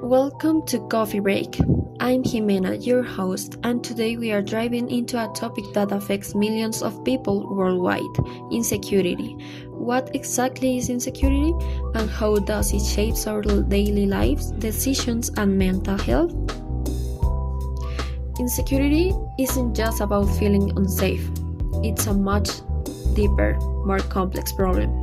Welcome to Coffee Break. I'm Ximena, your host, and today we are diving into a topic that affects millions of people worldwide: insecurity. What exactly is insecurity, and how does it shape our daily lives, decisions, and mental health? Insecurity isn't just about feeling unsafe, it's a much deeper, more complex problem.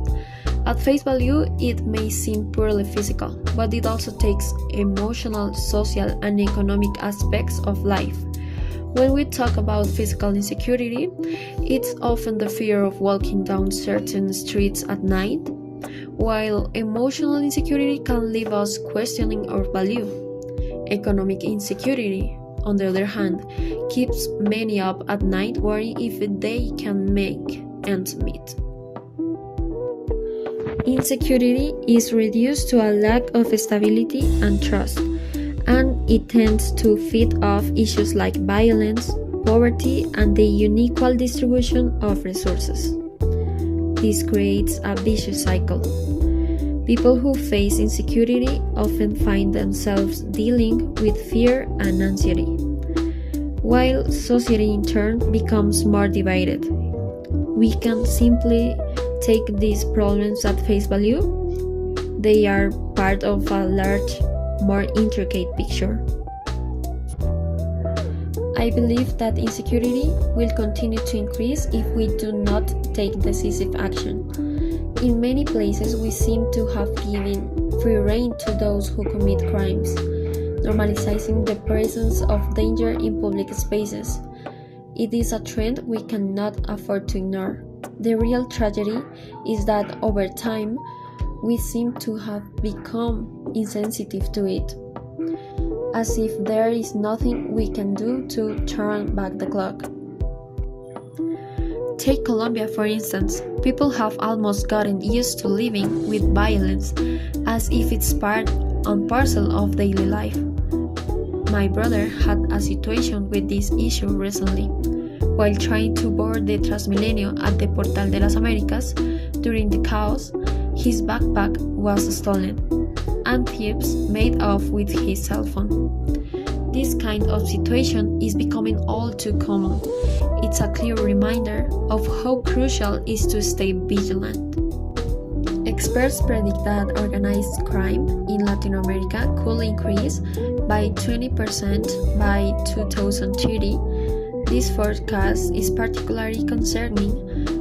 At face value, it may seem purely physical, but it also takes emotional, social, and economic aspects of life. When we talk about physical insecurity, it's often the fear of walking down certain streets at night, while emotional insecurity can leave us questioning our value. Economic insecurity, on the other hand, keeps many up at night worrying if they can make ends meet. Insecurity is reduced to a lack of stability and trust, and it tends to feed off issues like violence, poverty, and the unequal distribution of resources. This creates a vicious cycle. People who face insecurity often find themselves dealing with fear and anxiety, while society in turn becomes more divided. We can simply take these problems at face value. They are part of a large, more intricate picture. I believe that insecurity will continue to increase if we do not take decisive action. In many places, we seem to have given free rein to those who commit crimes, normalizing the presence of danger in public spaces. It is a trend we cannot afford to ignore. The real tragedy is that over time, we seem to have become insensitive to it, as if there is nothing we can do to turn back the clock. Take Colombia for instance. People have almost gotten used to living with violence, as if it's part and parcel of daily life. My brother had a situation with this issue recently. While trying to board the Transmilenio at the Portal de las Américas during the chaos, his backpack was stolen, and thieves made off with his cell phone. This kind of situation is becoming all too common. It's a clear reminder of how crucial it is to stay vigilant. Experts predict that organized crime in Latin America could increase by 20% by 2030. This forecast is particularly concerning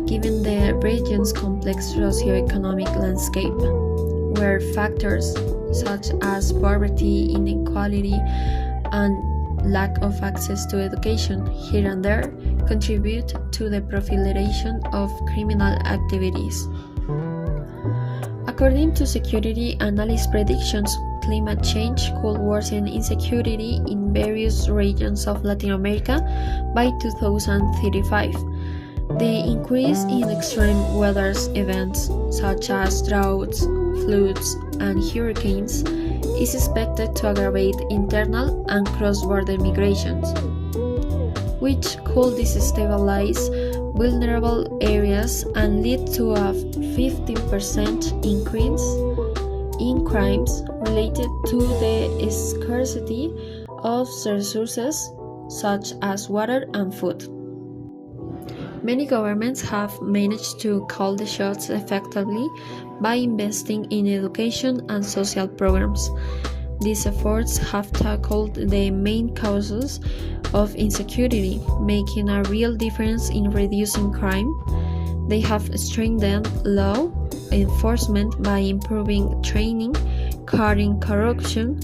given the region's complex socioeconomic landscape, where factors such as poverty, inequality, and lack of access to education here and there contribute to the proliferation of criminal activities. According to security analyst predictions, climate change could worsen insecurity in various regions of Latin America by 2035. The increase in extreme weather events such as droughts, floods, and hurricanes is expected to aggravate internal and cross-border migrations, which could destabilize vulnerable areas and lead to a 15% increase in crimes related to the scarcity of resources such as water and food. Many governments have managed to call the shots effectively by investing in education and social programs. These efforts have tackled the main causes of insecurity, making a real difference in reducing crime. They have strengthened law enforcement by improving training, cutting corruption,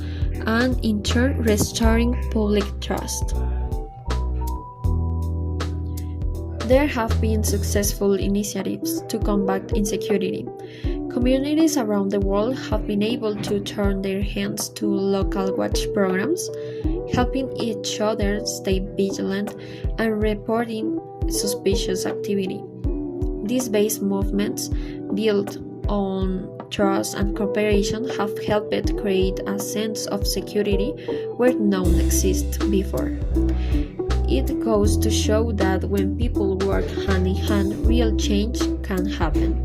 and in turn restoring public trust. There have been successful initiatives to combat insecurity. Communities around the world have been able to turn their hands to local watch programs, helping each other stay vigilant and reporting suspicious activity. These base movements, built on trust and cooperation, have helped create a sense of security where none existed before. It goes to show that when people work hand in hand, real change can happen.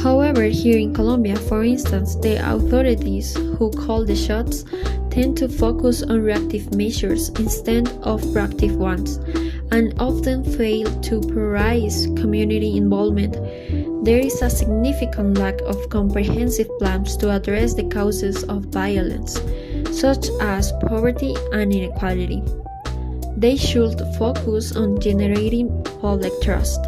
However, here in Colombia, for instance, the authorities who call the shots tend to focus on reactive measures instead of proactive ones, and often fail to prioritize community involvement. There is a significant lack of comprehensive plans to address the causes of violence, such as poverty and inequality. They should focus on generating public trust,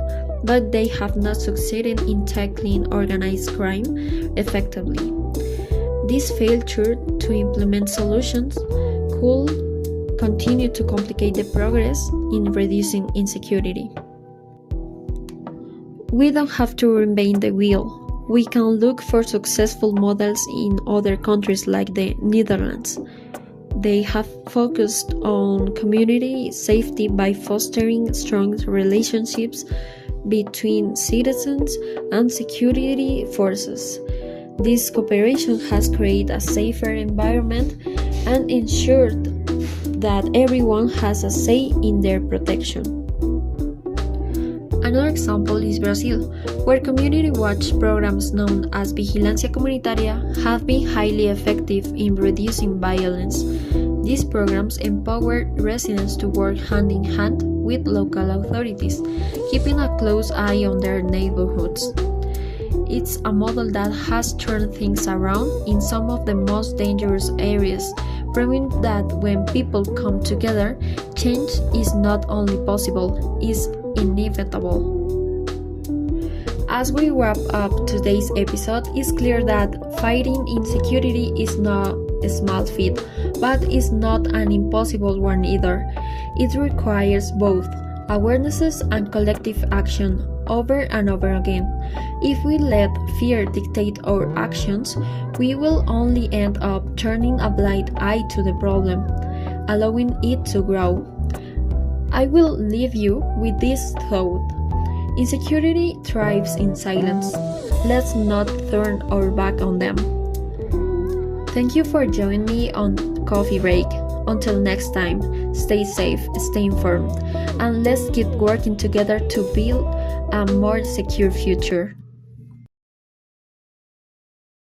but they have not succeeded in tackling organized crime effectively. This failure to implement solutions could continue to complicate the progress in reducing insecurity. We don't have to reinvent the wheel. We can look for successful models in other countries like the Netherlands. They have focused on community safety by fostering strong relationships between citizens and security forces. This cooperation has created a safer environment and ensured that everyone has a say in their protection. Another example is Brazil, where community watch programs known as Vigilancia Comunitaria have been highly effective in reducing violence. These programs empower residents to work hand in hand with local authorities, keeping a close eye on their neighborhoods. It's a model that has turned things around in some of the most dangerous areas, proving that when people come together, change is not only possible, it's inevitable. As we wrap up today's episode, it's clear that fighting insecurity is not a small feat, but it's not an impossible one either. It requires both awarenesses and collective action over and over again. If we let fear dictate our actions, we will only end up turning a blind eye to the problem, allowing it to grow. I will leave you with this thought. Insecurity thrives in silence. Let's not turn our back on them. Thank you for joining me on Coffee Break. Until next time, stay safe, stay informed, and let's keep working together to build a more secure future.